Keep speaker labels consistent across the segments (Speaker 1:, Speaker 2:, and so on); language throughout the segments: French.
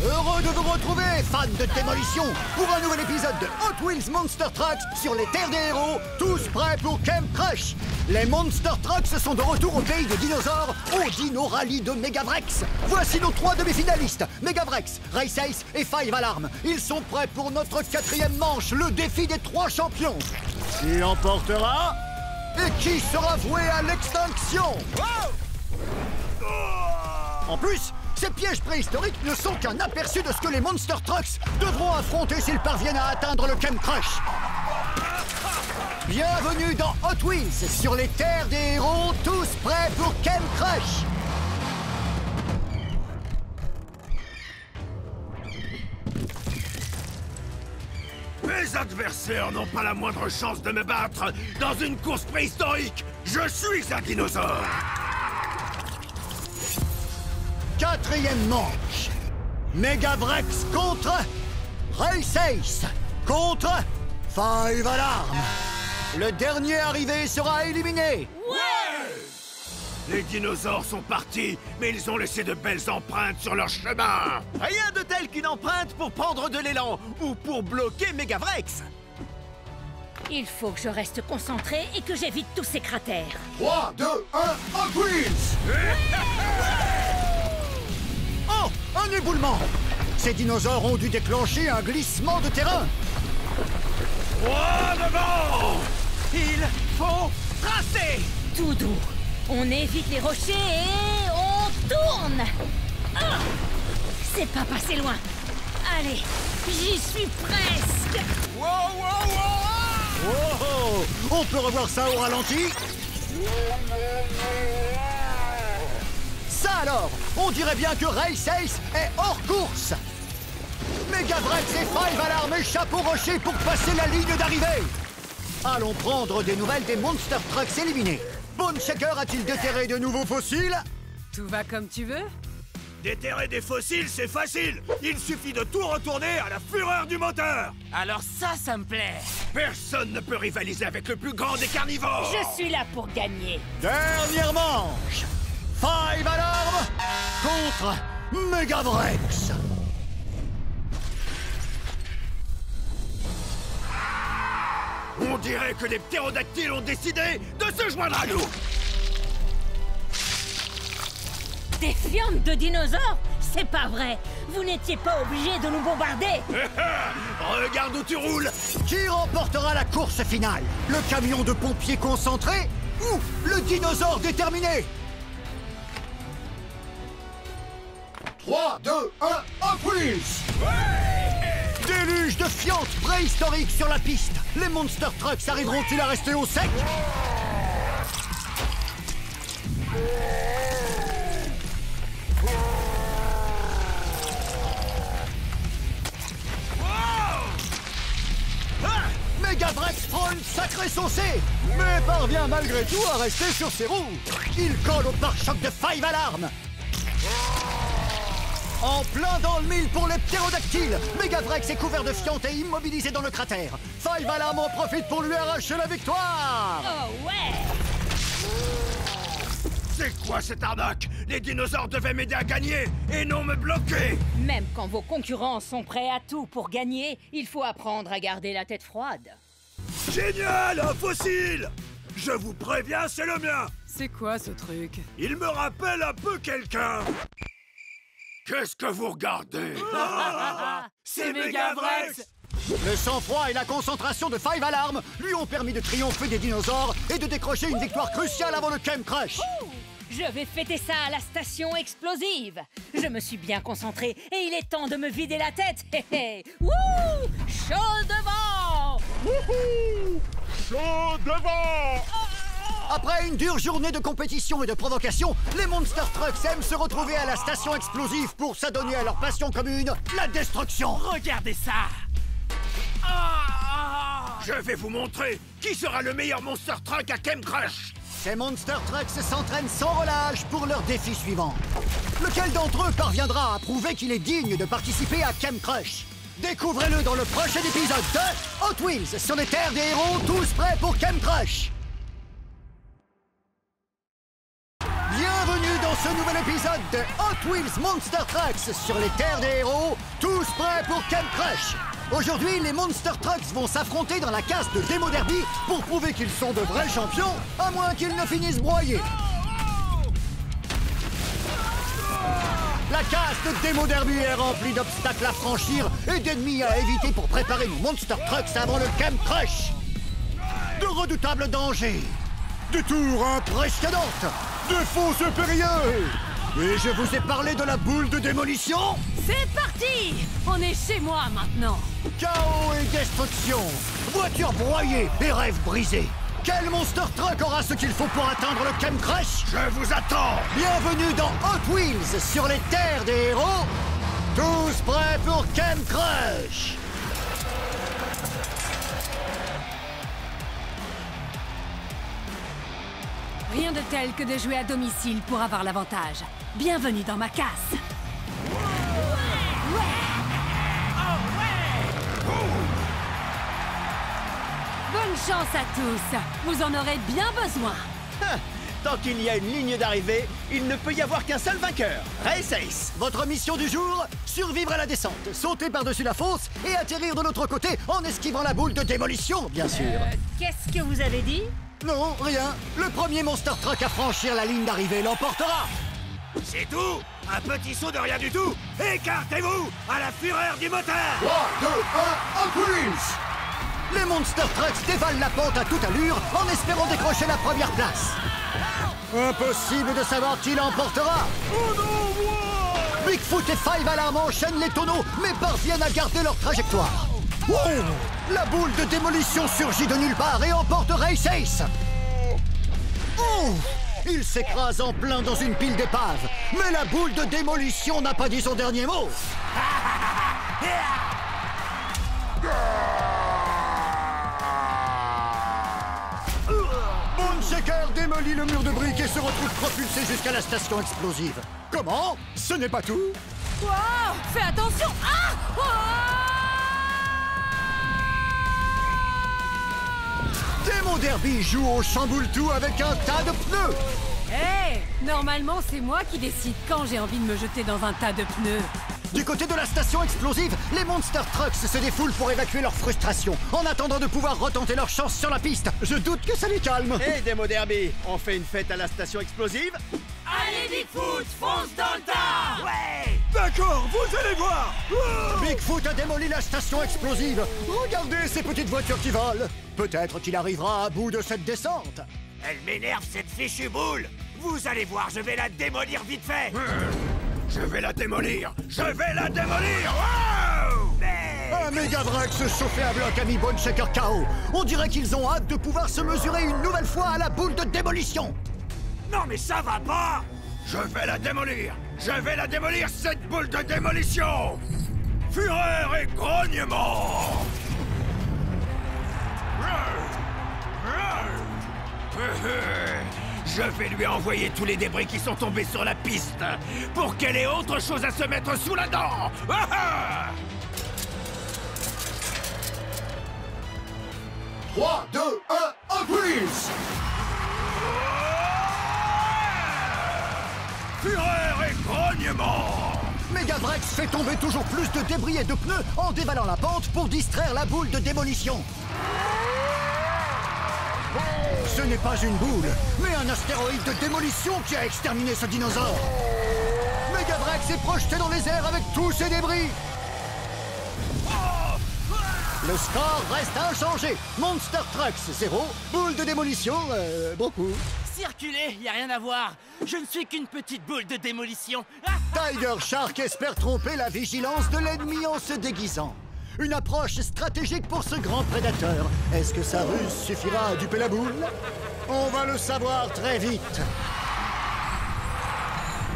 Speaker 1: Heureux de vous retrouver, fans de démolition, pour un nouvel épisode de Hot Wheels Monster Trucks sur les terres des héros, tous prêts pour Camp Crush. Les Monster Trucks sont de retour au pays de dinosaures, au Dino Rally de Megavrex. Voici nos 3 demi-finalistes, Megavrex, Race Ace et Five Alarm. Ils sont prêts pour notre 4e manche, le défi des 3 champions. Qui emportera et qui sera voué à l'extinction? En plus, ces pièges préhistoriques ne sont qu'un aperçu de ce que les Monster Trucks devront affronter s'ils parviennent à atteindre le Camp Crush. Bienvenue dans Hot Wheels, sur les terres des héros, tous prêts pour Camp Crush.
Speaker 2: Mes adversaires n'ont pas la moindre chance de me battre dans une course préhistorique. Je suis un dinosaure.
Speaker 1: 4e manche. Megavrex contre Race Ace contre Five Alarm. Le dernier arrivé sera éliminé.
Speaker 2: Ouais! Les dinosaures sont partis, mais ils ont laissé de belles empreintes sur leur chemin.
Speaker 3: Rien de tel qu'une empreinte pour prendre de l'élan ou pour bloquer Megavrex.
Speaker 4: Il faut que je reste concentré et que j'évite tous ces cratères.
Speaker 1: 3, 2, 1, Hot Wheels. Oh, un éboulement. Ces dinosaures ont dû déclencher un glissement de terrain.
Speaker 2: Droit devant!
Speaker 3: Il faut tracer.
Speaker 4: Tout doux. On évite les rochers et on tourne. Ah, c'est pas passé loin. Allez, j'y suis presque.
Speaker 3: Wow, wow, wow!
Speaker 1: Oh, on peut revoir ça au ralenti. Ça alors, on dirait bien que Race Ace est hors course. Megavrex et Five Alarm échappent au rocher pour passer la ligne d'arrivée. Allons prendre des nouvelles des Monster Trucks éliminés. Bone Shaker a-t-il déterré de nouveaux fossiles?
Speaker 5: Tout va comme tu veux?
Speaker 2: Déterrer des fossiles, c'est facile. Il suffit de tout retourner à la fureur du moteur.
Speaker 5: Alors ça me plaît.
Speaker 2: Personne ne peut rivaliser avec le plus grand des carnivores.
Speaker 4: Je suis là pour gagner.
Speaker 1: Dernière manche. Five Alarm contre Megavrex.
Speaker 2: On dirait que les ptérodactyles ont décidé de se joindre à nous.
Speaker 4: Des fientes de dinosaures? C'est pas vrai. Vous n'étiez pas obligé de nous bombarder.
Speaker 2: Regarde où tu roules.
Speaker 1: Qui remportera la course finale? Le camion de pompiers concentré ou le dinosaure déterminé? 3, 2, 1, Hot Wheels! Déluge de fientes préhistoriques sur la piste. Les Monster Trucks arriveront-ils à rester au sec? Megavrex prend une sacrée saucée, mais parvient malgré tout à rester sur ses roues. Il colle au pare-choc de Five Alarm. En plein dans le mille pour les ptérodactyles. Megavrex est couvert de fientes et immobilisé dans le cratère. Five Alarm en profite pour lui arracher la victoire.
Speaker 4: Oh ouais.
Speaker 2: C'est quoi cette arnaque? Les dinosaures devaient m'aider à gagner et non me bloquer.
Speaker 4: Même quand vos concurrents sont prêts à tout pour gagner, il faut apprendre à garder la tête froide.
Speaker 2: Génial, un fossile! Je vous préviens, c'est le mien.
Speaker 5: C'est quoi ce truc?
Speaker 2: Il me rappelle un peu quelqu'un. Qu'est-ce que vous regardez?
Speaker 5: C'est Megavrex!
Speaker 1: Le sang-froid et la concentration de Five Alarm lui ont permis de triompher des dinosaures et de décrocher une victoire cruciale avant le Camp Crush.
Speaker 4: Je vais fêter ça à la station explosive. Je me suis bien concentré et il est temps de me vider la tête. Hé hé. Wouh! Chaud devant!
Speaker 1: Wouhou!
Speaker 2: Chaud devant!
Speaker 1: Après une dure journée de compétition et de provocation, les Monster Trucks aiment se retrouver à la station explosive pour s'adonner à leur passion commune, la destruction.
Speaker 3: Regardez ça.
Speaker 2: Je vais vous montrer qui sera le meilleur Monster Truck à Camp Crush.
Speaker 1: Ces Monster Trucks s'entraînent sans relâche pour leur défi suivant. Lequel d'entre eux parviendra à prouver qu'il est digne de participer à Camp Crush? Découvrez-le dans le prochain épisode de Hot Wheels sur les terres des héros, tous prêts pour Camp Crush. Bienvenue dans ce nouvel épisode de Hot Wheels Monster Trucks sur les terres des héros, tous prêts pour Camp Crush. Aujourd'hui, les Monster Trucks vont s'affronter dans la casse de Demo Derby pour prouver qu'ils sont de vrais champions, à moins qu'ils ne finissent broyés. La casse de Demo Derby est remplie d'obstacles à franchir et d'ennemis à éviter pour préparer nos Monster Trucks avant le Camp Crush. De redoutables dangers, de tours impressionnantes, de fonds périlleux. Et je vous ai parlé de la boule de démolition.
Speaker 5: C'est parti! On est chez moi maintenant.
Speaker 1: Chaos et destruction, voitures broyées et rêves brisés. Quel Monster Truck aura ce qu'il faut pour atteindre le Camp Crush?
Speaker 2: Je vous attends!
Speaker 1: Bienvenue dans Hot Wheels sur les terres des héros. Tous prêts pour Camp Crush?
Speaker 5: Rien de tel que de jouer à domicile pour avoir l'avantage. Bienvenue dans ma casse. Bonne chance à tous. Vous en aurez bien besoin.
Speaker 3: Tant qu'il y a une ligne d'arrivée, il ne peut y avoir qu'un seul vainqueur. Race Ace.
Speaker 1: Votre mission du jour, survivre à la descente, sauter par-dessus la fosse et atterrir de l'autre côté en esquivant la boule de démolition, bien sûr.
Speaker 4: Qu'est-ce que vous avez dit?
Speaker 1: Non, rien. Le premier Monster Truck à franchir la ligne d'arrivée l'emportera.
Speaker 2: C'est tout? Un petit saut de rien du tout? Écartez-vous à la fureur du moteur!
Speaker 1: 3, 2, 1, Hot Wheels! Les Monster Trucks dévalent la pente à toute allure en espérant décrocher la première place. Impossible de savoir qui l'emportera.
Speaker 2: Oh non, moi!
Speaker 1: Bigfoot et Five Alarm enchaînent les tonneaux, mais parviennent à garder leur trajectoire. Wow! La boule de démolition surgit de nulle part et emporte Race Ace. Oh! Il s'écrase en plein dans une pile d'épaves. Mais la boule de démolition n'a pas dit son dernier mot. Boneshaker démolit le mur de briques et se retrouve propulsé jusqu'à la station explosive. Comment? Ce n'est pas tout.
Speaker 5: Wow! Fais attention! Ah! Oh!
Speaker 1: Demo Derby joue au chamboule-tout avec un tas de pneus.
Speaker 5: Hé! Normalement, c'est moi qui décide quand j'ai envie de me jeter dans un tas de pneus.
Speaker 1: Du côté de la station explosive, les Monster Trucks se défoulent pour évacuer leur frustration, en attendant de pouvoir retenter leur chance sur la piste. Je doute que ça les calme.
Speaker 3: Et Demo Derby, on fait une fête à la station explosive?
Speaker 5: Allez, Bigfoot, fonce dans le tas!
Speaker 2: Ouais! D'accord, vous allez voir!
Speaker 1: Bigfoot a démoli la station explosive. Regardez ces petites voitures qui volent. Peut-être qu'il arrivera à bout de cette descente.
Speaker 2: Elle m'énerve, cette fichue boule! Vous allez voir, je vais la démolir vite fait! Je vais la démolir! Je vais la démolir! Wow!
Speaker 1: Un méga Vrax chauffé à bloc a mis Boneshaker KO. On dirait qu'ils ont hâte de pouvoir se mesurer une nouvelle fois à la boule de démolition.
Speaker 2: Non mais ça va pas! Je vais la démolir! Je vais la démolir, cette boule de démolition! Fureur et grognement! Je vais lui envoyer tous les débris qui sont tombés sur la piste pour qu'elle ait autre chose à se mettre sous la dent!
Speaker 1: 3, 2, 1, Hot Wheels!
Speaker 2: Fureur et grognement!
Speaker 1: Megavrex fait tomber toujours plus de débris et de pneus en dévalant la pente pour distraire la boule de démolition. Ce n'est pas une boule, mais un astéroïde de démolition qui a exterminé ce dinosaure. Megavrex est projeté dans les airs avec tous ses débris. Le score reste inchangé. Monster Trucks 0, boule de démolition beaucoup.
Speaker 6: Circulez, y a rien à voir. Je ne suis qu'une petite boule de démolition.
Speaker 1: Tiger Shark espère tromper la vigilance de l'ennemi en se déguisant. Une approche stratégique pour ce grand prédateur. Est-ce que sa ruse suffira à duper la boule? On va le savoir très vite.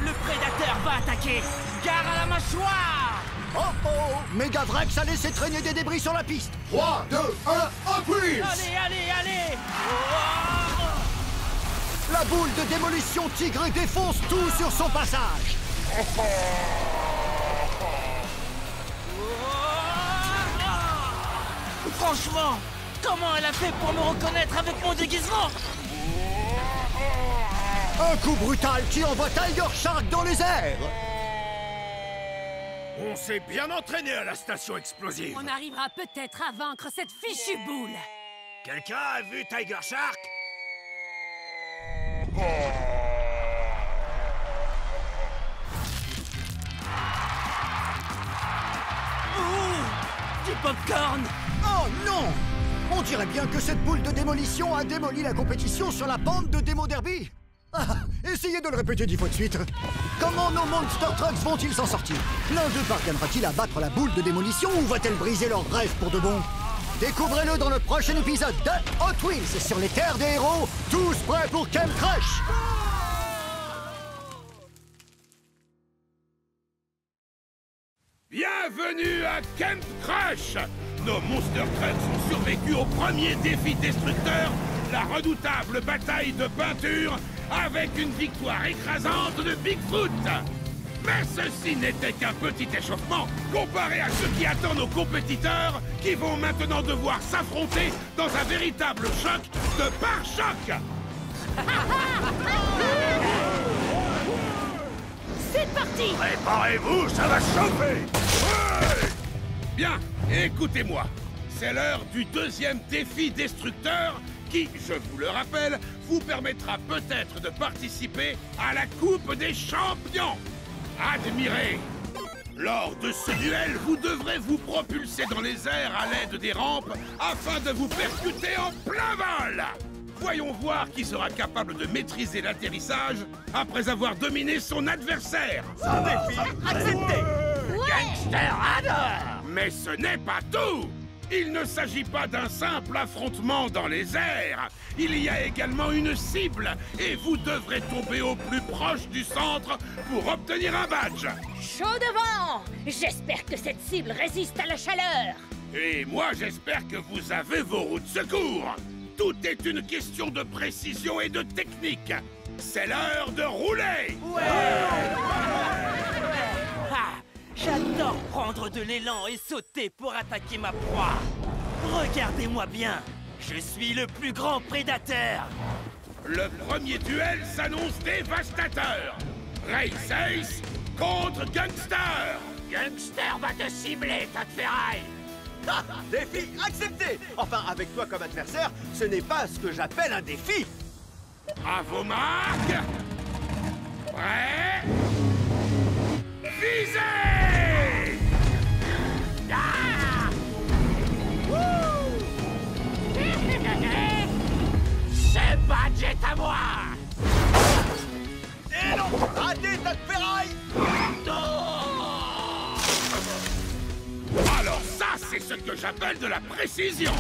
Speaker 6: Le prédateur va attaquer. Gare à la mâchoire!
Speaker 1: Oh oh! Megavrex a laissé traîner des débris sur la piste. 3, 2, 1, Hot Wheels!
Speaker 6: Allez, allez, allez!
Speaker 1: La boule de démolition tigre défonce tout sur son passage.
Speaker 6: Franchement, comment elle a fait pour me reconnaître avec mon déguisement?
Speaker 1: Un coup brutal qui envoie Tiger Shark dans les airs.
Speaker 2: On s'est bien entraîné à la station explosive.
Speaker 5: On arrivera peut-être à vaincre cette fichue boule.
Speaker 2: Quelqu'un a vu Tiger Shark?
Speaker 6: Du popcorn!
Speaker 1: Oh non! On dirait bien que cette boule de démolition a démoli la compétition sur la bande de Démo Derby. Ah, essayez de le répéter 10 fois de suite. Comment nos Monster Trucks vont-ils s'en sortir? L'un d'eux parviendra-t-il à battre la boule de démolition ou va-t-elle briser leurs rêves pour de bon? Découvrez-le dans le prochain épisode de Hot Wheels sur les terres des héros, tous prêts pour Camp Crush.
Speaker 2: Bienvenue à Camp Crush! Nos Monster Trucks ont survécu au premier défi destructeur, la redoutable bataille de peinture, avec une victoire écrasante de Bigfoot! Mais ceci n'était qu'un petit échauffement comparé à ce qui attend nos compétiteurs qui vont maintenant devoir s'affronter dans un véritable choc de pare-choc!
Speaker 4: C'est parti!
Speaker 2: Préparez-vous, ça va chauffer! Ouais! Bien, écoutez-moi. C'est l'heure du deuxième défi destructeur qui, je vous le rappelle, vous permettra peut-être de participer à la Coupe des Champions. Admirez! Lors de ce duel, vous devrez vous propulser dans les airs à l'aide des rampes afin de vous percuter en plein vol. Voyons voir qui sera capable de maîtriser l'atterrissage après avoir dominé son adversaire.
Speaker 3: Sans défi accepté.
Speaker 2: Gangster adore! Mais ce n'est pas tout! Il ne s'agit pas d'un simple affrontement dans les airs. Il y a également une cible et vous devrez tomber au plus proche du centre pour obtenir un badge.
Speaker 4: Chaud devant! J'espère que cette cible résiste à la chaleur.
Speaker 2: Et moi, j'espère que vous avez vos roues de secours. Tout est une question de précision et de technique. C'est l'heure de rouler!
Speaker 6: Ah, j'adore prendre de l'élan et sauter pour attaquer ma proie. Regardez-moi bien, je suis le plus grand prédateur.
Speaker 2: Le premier duel s'annonce dévastateur. Race Ace contre Gangster. Gangster va te cibler, tas de ferraille.
Speaker 3: Ah, défi accepté. Enfin, avec toi comme adversaire, ce n'est pas ce que j'appelle un défi.
Speaker 2: À vos marques. Prêt. Visez. Ah! Ce badge est à moi.
Speaker 3: Et non, raté, tas de ferraille.
Speaker 2: Alors ça, c'est ce que j'appelle de la précision.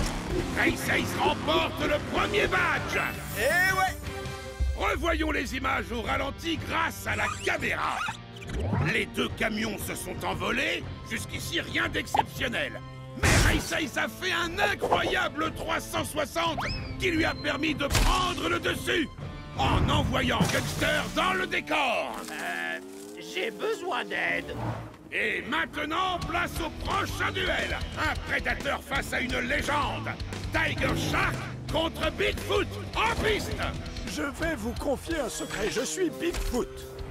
Speaker 2: Race Ace remporte le premier badge.
Speaker 3: Eh ouais.
Speaker 2: Revoyons les images au ralenti grâce à la caméra. Les deux camions se sont envolés. Jusqu'ici, rien d'exceptionnel. Mais Race Ace a fait un incroyable 360 qui lui a permis de prendre le dessus en envoyant Gangster dans le décor. J'ai besoin d'aide. Et maintenant, place au prochain duel. Un prédateur face à une légende. Tiger Shark contre Bigfoot en piste.
Speaker 7: Je vais vous confier un secret, je suis Bigfoot.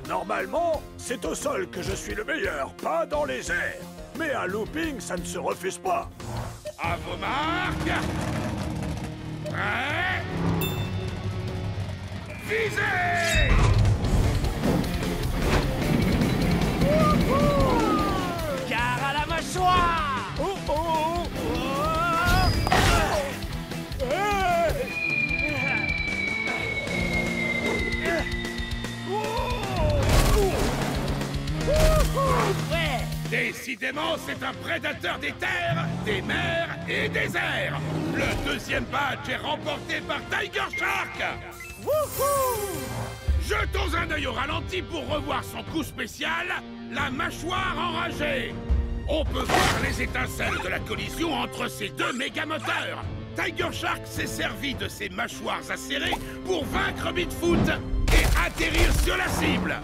Speaker 7: Normalement, c'est au sol que je suis le meilleur, pas dans les airs. Mais un looping, ça ne se refuse pas.
Speaker 2: À vos marques. Prêt. Visez.
Speaker 6: Gare à la mâchoire!
Speaker 7: Oh oh,
Speaker 6: Ouais!
Speaker 2: Décidément, c'est un prédateur des terres, des mers et des airs. Le deuxième badge est remporté par Tiger Shark. Wouhou! Jetons un œil au ralenti pour revoir son coup spécial, la mâchoire enragée. On peut voir les étincelles de la collision entre ces deux méga-moteurs. Tiger Shark s'est servi de ses mâchoires acérées pour vaincre Bigfoot et atterrir sur la cible.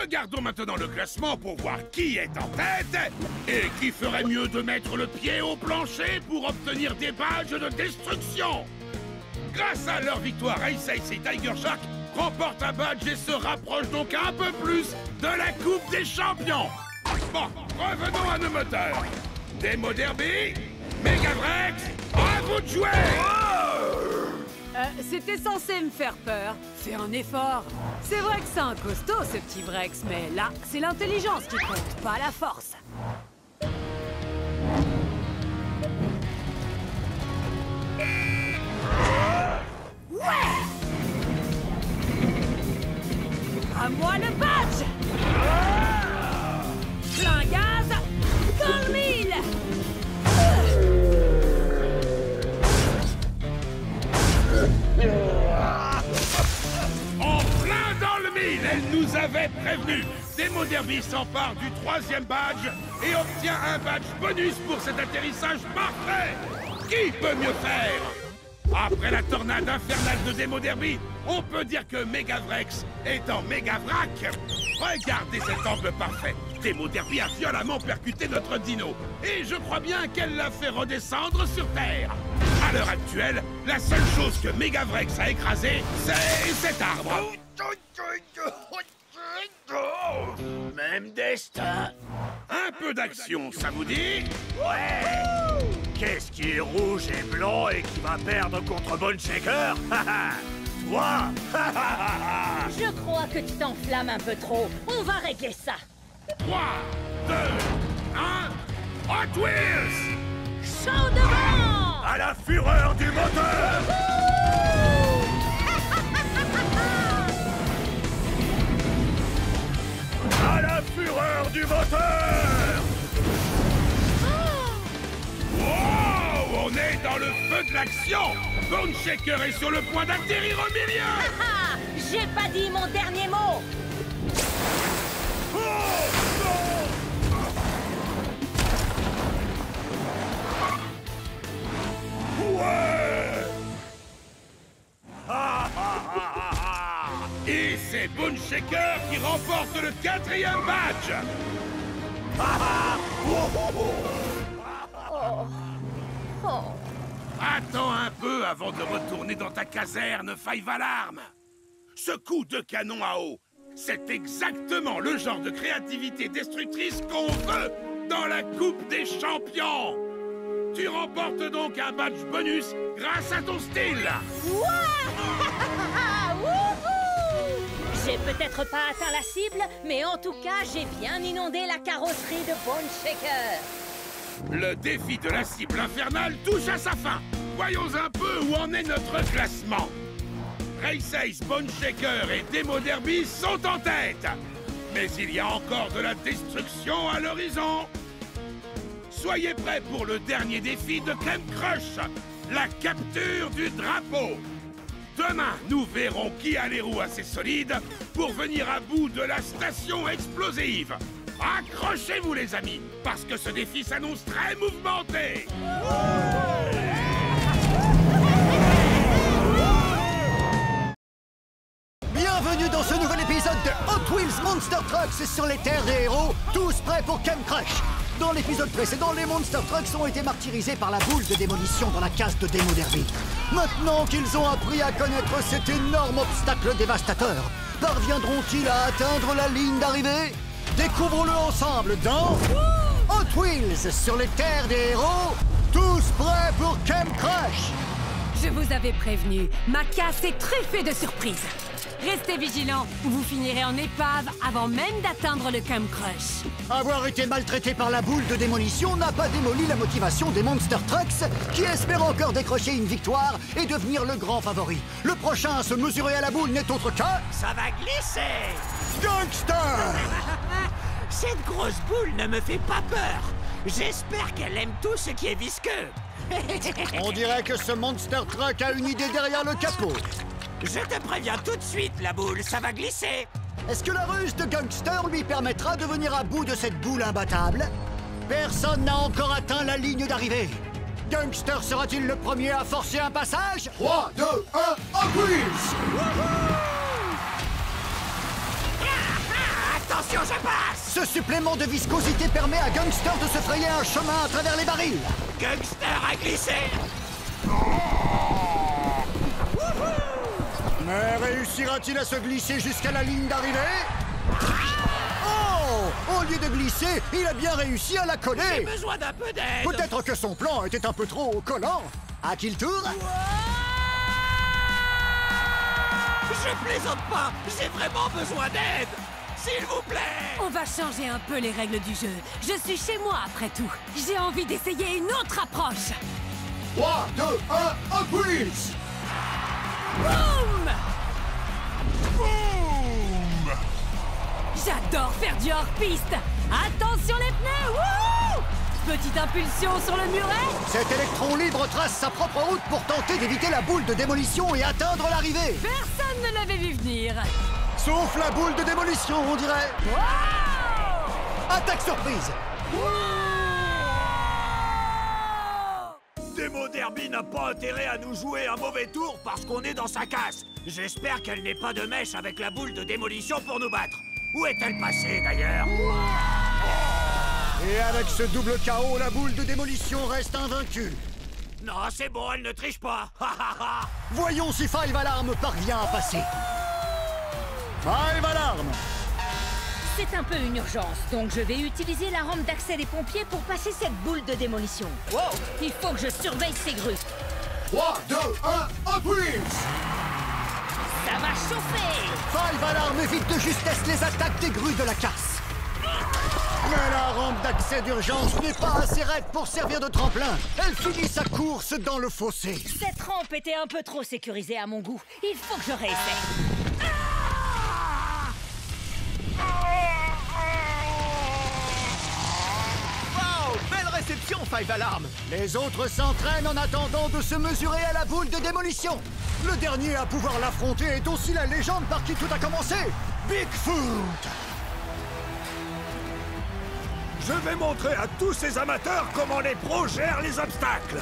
Speaker 2: Regardons maintenant le classement pour voir qui est en tête et qui ferait mieux de mettre le pied au plancher pour obtenir des badges de destruction. Grâce à leur victoire, Race Ace et Tiger Shark remporte un badge et se rapproche donc un peu plus de la Coupe des Champions. Bon, revenons à nos moteurs. Demo Derby, Megavrex, à vous de jouer.
Speaker 5: C'était censé me faire peur. Fais un effort. C'est vrai que c'est un costaud, ce petit Vrex, mais là, c'est l'intelligence qui compte, pas la force. Ouais! À moi le badge! Plein gaz! Dans le mille!
Speaker 2: En plein dans le mille, elle nous avait prévenu. Demo Derby s'empare du 3e badge et obtient un badge bonus pour cet atterrissage parfait. Qui peut mieux faire? Après la tornade infernale de Demo Derby, on peut dire que Megavrex est en Megavrac. Regardez cet angle parfait. Demo Derby a violemment percuté notre dino. Et je crois bien qu'elle l'a fait redescendre sur Terre. À l'heure actuelle, la seule chose que Megavrex a écrasée, c'est cet arbre.
Speaker 7: Même destin.
Speaker 2: Un peu d'action, ça vous dit?
Speaker 7: Ouais. Qu'est-ce qui est rouge et blanc et qui va perdre contre Bone Shaker? Toi.
Speaker 4: Je crois que tu t'enflammes un peu trop. On va régler ça.
Speaker 2: 3, 2, 1, Hot Wheels!
Speaker 4: Chaud devant!
Speaker 7: À la fureur du moteur. À la fureur du moteur.
Speaker 2: Wow! On est dans le feu de l'action! Bone Shaker est sur le point d'atterrir au milieu!
Speaker 4: Ah! J'ai pas dit mon dernier mot!
Speaker 2: Ouais! Et c'est Bone Shaker qui remporte le 4e badge!
Speaker 4: Oh!
Speaker 2: Attends un peu avant de retourner dans ta caserne, Five Alarm. Ce coup de canon à eau, c'est exactement le genre de créativité destructrice qu'on veut dans la Coupe des Champions. Tu remportes donc un badge bonus grâce à ton style.
Speaker 4: J'ai peut-être pas atteint la cible, mais en tout cas, j'ai bien inondé la carrosserie de Bone Shaker.
Speaker 2: Le défi de la cible infernale touche à sa fin. Voyons un peu où en est notre classement. Race Ace, Bone Shaker et Demo Derby sont en tête. Mais il y a encore de la destruction à l'horizon. Soyez prêts pour le dernier défi de Camp Crush, la capture du drapeau. Demain, nous verrons qui a les roues assez solides pour venir à bout de la station explosive. Accrochez-vous les amis, parce que ce défi s'annonce très mouvementé.
Speaker 1: Bienvenue dans ce nouvel épisode de Hot Wheels Monster Trucks sur les terres des héros, tous prêts pour Camp Crush. Dans l'épisode précédent, les Monster Trucks ont été martyrisés par la boule de démolition dans la case de Demo Derby. Maintenant qu'ils ont appris à connaître cet énorme obstacle dévastateur, parviendront-ils à atteindre la ligne d'arrivée? Découvrons-le ensemble dans Hot Wheels sur les terres des héros, tous prêts pour Camp Crush.
Speaker 5: Je vous avais prévenu, ma casse est truffée de surprises. Restez vigilants ou vous finirez en épave avant même d'atteindre le Camp Crush.
Speaker 1: Avoir été maltraité par la boule de démolition n'a pas démoli la motivation des Monster Trucks qui espèrent encore décrocher une victoire et devenir le grand favori. Le prochain à se mesurer à la boule n'est autre que...
Speaker 6: Ça va glisser!
Speaker 1: Gangster!
Speaker 6: Cette grosse boule ne me fait pas peur. J'espère qu'elle aime tout ce qui est visqueux.
Speaker 1: On dirait que ce Monster Truck a une idée derrière le capot.
Speaker 6: Je te préviens tout de suite, la boule, ça va glisser.
Speaker 1: Est-ce que la ruse de Gangster lui permettra de venir à bout de cette boule imbattable? Personne n'a encore atteint la ligne d'arrivée. Gangster sera-t-il le premier à forcer un passage? 3, 2, 1, Hot Wheels!
Speaker 6: Attention, je passe!
Speaker 1: Ce supplément de viscosité permet à Gangster de se frayer un chemin à travers les barils.
Speaker 6: Gangster a glissé!
Speaker 1: Mais réussira-t-il à se glisser jusqu'à la ligne d'arrivée? Oh! Au lieu de glisser, il a bien réussi à la coller!
Speaker 6: J'ai besoin d'un peu d'aide.
Speaker 1: Peut-être que son plan était un peu trop collant. À qui le tour?
Speaker 6: Je plaisante pas. J'ai vraiment besoin d'aide. S'il vous plaît.
Speaker 5: On va changer un peu les règles du jeu. Je suis chez moi après tout. J'ai envie d'essayer une autre approche.
Speaker 1: 3, 2, 1, Hot Wheels!
Speaker 5: Boum! J'adore faire du hors-piste. Attention les pneus. Wouhou! Petite impulsion sur le muret.
Speaker 1: Cet électron libre trace sa propre route pour tenter d'éviter la boule de démolition et atteindre l'arrivée.
Speaker 5: Personne ne l'avait vu venir.
Speaker 1: Sauf la boule de démolition, on dirait.
Speaker 5: Wow!
Speaker 1: Attaque surprise.
Speaker 7: Démo Derby n'a pas intérêt à nous jouer un mauvais tour parce qu'on est dans sa casse. J'espère qu'elle n'est pas de mèche avec la boule de démolition pour nous battre. Où est-elle passée, d'ailleurs?
Speaker 1: Et avec ce double KO, la boule de démolition reste invaincue.
Speaker 7: Non, c'est bon, elle ne triche pas.
Speaker 1: Voyons si Five Alarm parvient à passer. Five Alarm!
Speaker 4: C'est un peu une urgence, donc je vais utiliser la rampe d'accès des pompiers pour passer cette boule de démolition. Wow! Il faut que je surveille ces grues.
Speaker 1: 3, 2, 1, Hot Wheels!
Speaker 4: Ça va chauffer!
Speaker 1: Five Alarm évite de justesse les attaques des grues de la casse. Mais la rampe d'accès d'urgence n'est pas assez raide pour servir de tremplin. Elle finit sa course dans le fossé.
Speaker 4: Cette rampe était un peu trop sécurisée à mon goût. Il faut que je réessaye.
Speaker 3: Wow! Belle réception, Five Alarm!
Speaker 1: Les autres s'entraînent en attendant de se mesurer à la boule de démolition. Le dernier à pouvoir l'affronter est aussi la légende par qui tout a commencé, Bigfoot!
Speaker 7: Je vais montrer à tous ces amateurs comment les pros gèrent les obstacles.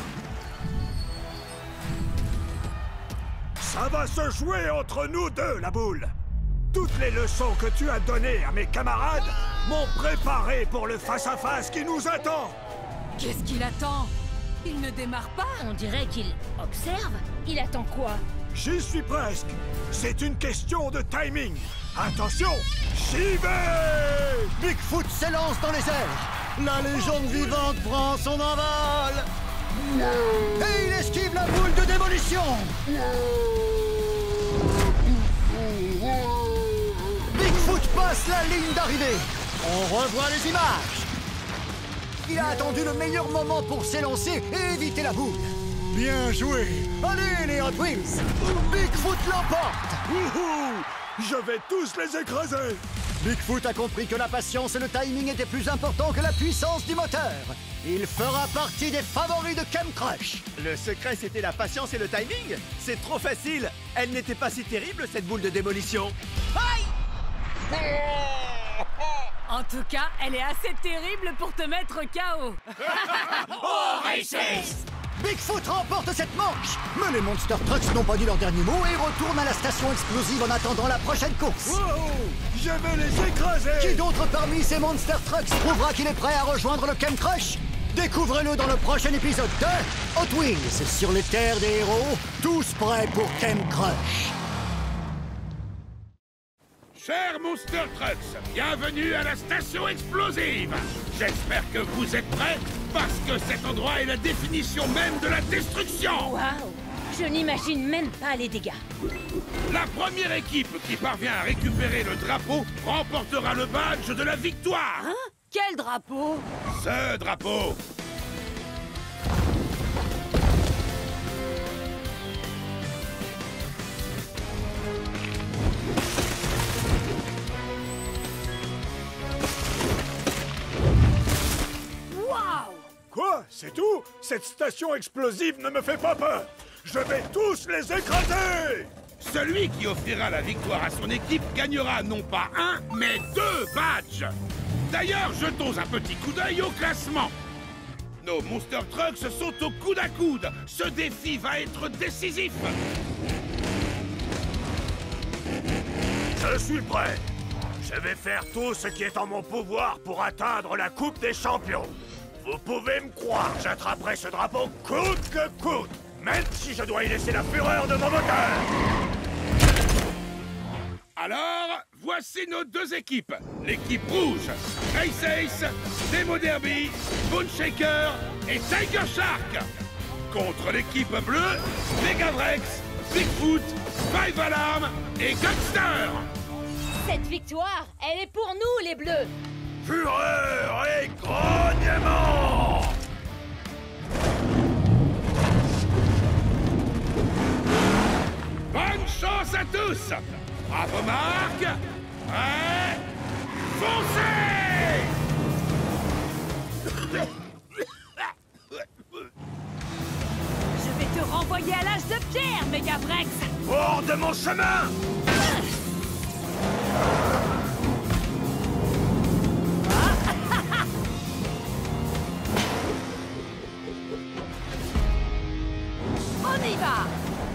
Speaker 7: Ça va se jouer entre nous deux, la boule. Toutes les leçons que tu as données à mes camarades m'ont préparé pour le face-à-face qui nous attend.
Speaker 5: Qu'est-ce qu'il attend? Il ne démarre pas.
Speaker 4: On dirait qu'il observe. Il attend quoi?
Speaker 7: J'y suis presque. C'est une question de timing. Attention, j'y vais!
Speaker 1: Bigfoot s'élance dans les airs. La légende vivante prend son envol. Et il esquive la boule de démolition. Bigfoot passe la ligne d'arrivée. On revoit les images. Il a attendu le meilleur moment pour s'élancer et éviter la boule. Bien joué. Allez, les Hot Wheels. Bigfoot l'emporte.
Speaker 7: Wouhou! Je vais tous les écraser.
Speaker 1: Bigfoot a compris que la patience et le timing étaient plus importants que la puissance du moteur. Il fera partie des favoris de Camp Crush.
Speaker 3: Le secret, c'était la patience et le timing? C'est trop facile! Elle n'était pas si terrible, cette boule de démolition. Aïe!
Speaker 5: En tout cas, elle est assez terrible pour te mettre KO.
Speaker 6: Oh, Races!
Speaker 1: Bigfoot remporte cette manche. Mais les Monster Trucks n'ont pas dit leur dernier mot et retournent à la station explosive en attendant la prochaine course.
Speaker 7: Wow! Je vais les écraser.
Speaker 1: Qui d'autre parmi ces Monster Trucks prouvera qu'il est prêt à rejoindre le Camp Crush? Découvrez-le dans le prochain épisode de Hot Wheels sur les terres des héros, tous prêts pour Camp Crush.
Speaker 2: Chers Monster Trucks, bienvenue à la station explosive. J'espère que vous êtes prêts, parce que cet endroit est la définition même de la destruction.
Speaker 4: Waouh! Je n'imagine même pas les dégâts.
Speaker 2: La première équipe qui parvient à récupérer le drapeau remportera le badge de la victoire.
Speaker 5: Hein? Quel drapeau?
Speaker 2: Ce drapeau.
Speaker 5: Waouh!
Speaker 7: Quoi? C'est tout? Cette station explosive ne me fait pas peur. Je vais tous les écraser.
Speaker 2: Celui qui offrira la victoire à son équipe gagnera non pas un, mais 2 badges. D'ailleurs, jetons un petit coup d'œil au classement. Nos Monster Trucks sont au coude à coude. Ce défi va être décisif.
Speaker 7: Je suis prêt. Je vais faire tout ce qui est en mon pouvoir pour atteindre la Coupe des Champions. Vous pouvez me croire, j'attraperai ce drapeau coûte que coûte, même si je dois y laisser la fureur de mon moteur.
Speaker 2: Alors, voici nos deux équipes. L'équipe rouge, Race Ace, Demo Derby, Bone Shaker et Tiger Shark. Contre l'équipe bleue, Megavrex, Bigfoot, Five Alarm et Gangster.
Speaker 4: Cette victoire, elle est pour nous, les Bleus.
Speaker 7: Fureur et grognement!
Speaker 2: Bonne chance à tous! Bravo Marc! Prêt? Foncez!
Speaker 5: Je vais te renvoyer à l'âge de pierre, Megavrex!
Speaker 7: Hors de mon chemin!
Speaker 5: On y va!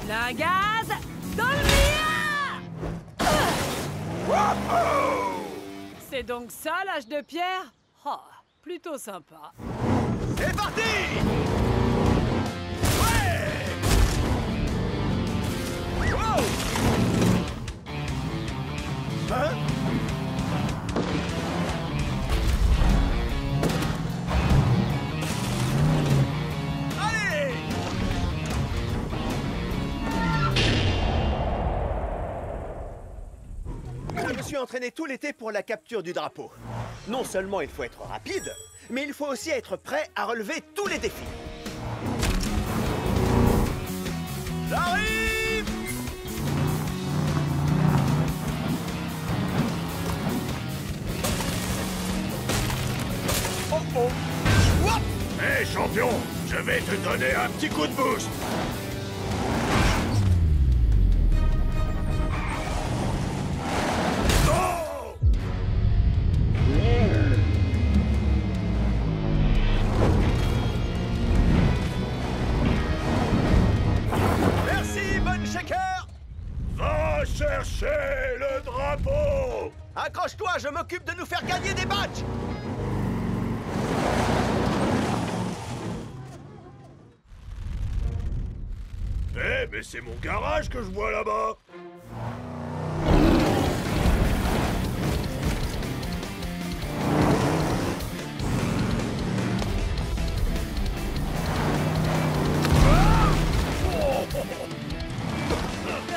Speaker 5: Plein gaz, dans le mien! C'est donc ça l'âge de pierre? Oh, plutôt sympa.
Speaker 3: C'est parti! Wow! Hein? Allez! Je me suis entraîné tout l'été pour la capture du drapeau. Non seulement il faut être rapide, mais il faut aussi être prêt à relever tous les défis. J'arrive! Oh oh! Wouah!
Speaker 7: Hé champion, je vais te donner un petit coup de boost. Oh!
Speaker 3: Merci, Bone Shaker!
Speaker 7: Va chercher le drapeau!
Speaker 3: Accroche-toi, je m'occupe de nous faire gagner des badges!
Speaker 7: Eh, mais c'est mon garage que je vois là-bas!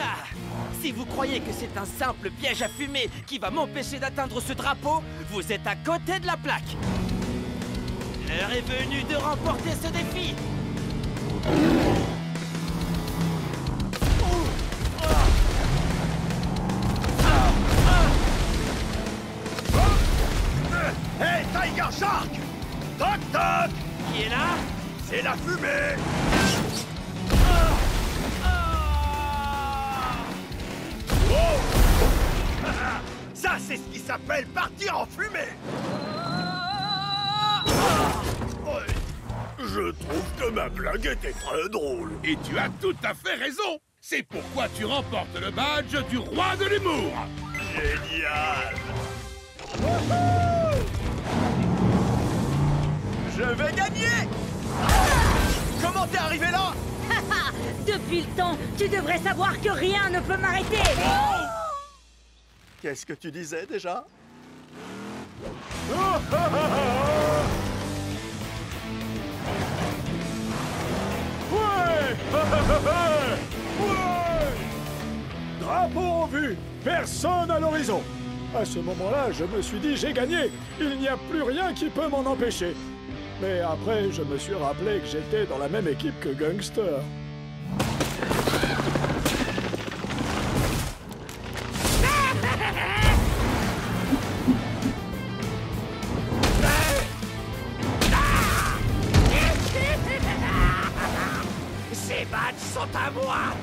Speaker 6: Ah, si vous croyez que c'est un simple piège à fumée qui va m'empêcher d'atteindre ce drapeau, vous êtes à côté de la plaque. L'heure est venue de remporter ce défi.
Speaker 7: Hey, Tiger Shark! Toc toc!
Speaker 6: Qui est là?
Speaker 7: C'est la fumée! Oh! Ça, c'est ce qui s'appelle partir en fumée! Ouais. Je trouve que ma blague était très drôle.
Speaker 2: Et tu as tout à fait raison. C'est pourquoi tu remportes le badge du roi de l'humour.
Speaker 7: Génial!
Speaker 3: Je vais gagner! Comment t'es arrivé là?
Speaker 4: Depuis le temps, tu devrais savoir que rien ne peut m'arrêter.
Speaker 3: Qu'est-ce que tu disais déjà?
Speaker 7: Ouais! Ouais! Drapeau en vue, personne à l'horizon. À ce moment-là, je me suis dit, j'ai gagné. Il n'y a plus rien qui peut m'en empêcher. Mais après, je me suis rappelé que j'étais dans la même équipe que Gangster.
Speaker 6: Ces badges sont à moi.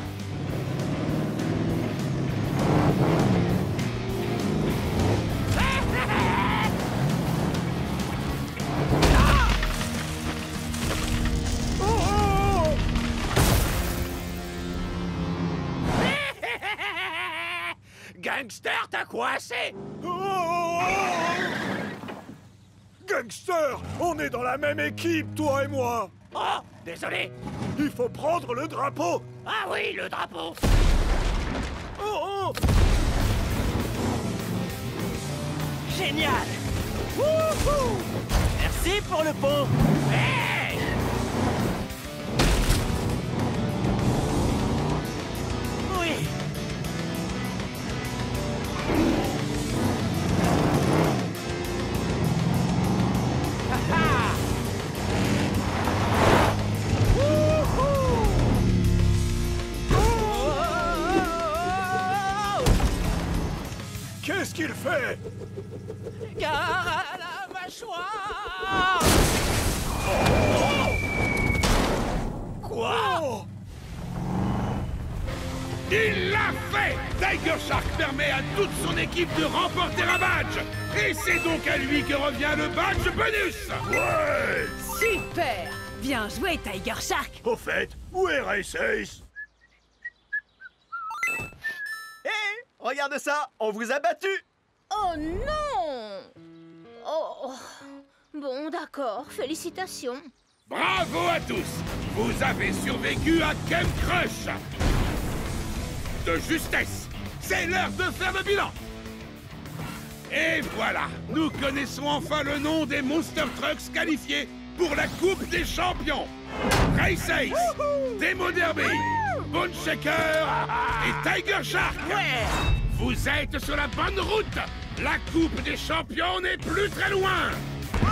Speaker 7: Gangster, t'as coincé! Gangster, on est dans la même équipe, toi et moi!
Speaker 6: Oh, désolé.
Speaker 7: Il faut prendre le drapeau!
Speaker 6: Ah oui, le drapeau.
Speaker 7: Oh oh!
Speaker 6: Génial! Wouhou! Merci pour le pont! Hey! Oui!
Speaker 7: Qu'est-ce qu'il fait?
Speaker 6: Gare à la mâchoire! Quoi?
Speaker 2: Il l'a fait! Tiger Shark permet à toute son équipe de remporter un badge! Et c'est donc à lui que revient le badge bonus! Ouais!
Speaker 5: Super! Bien joué, Tiger Shark!
Speaker 7: Au fait, où est Race Ace?
Speaker 3: Hé, regarde ça, on vous a battu.
Speaker 4: Oh non! Oh. Bon, d'accord, félicitations.
Speaker 2: Bravo à tous! Vous avez survécu à Camp Crush! De justesse! C'est l'heure de faire le bilan! Et voilà! Nous connaissons enfin le nom des Monster Trucks qualifiés pour la Coupe des Champions! Race Ace, Demo Derby, Bone Shaker et Tiger Shark!
Speaker 6: Ouais!
Speaker 2: Vous êtes sur la bonne route! La Coupe des Champions n'est plus très loin!
Speaker 6: Ouais!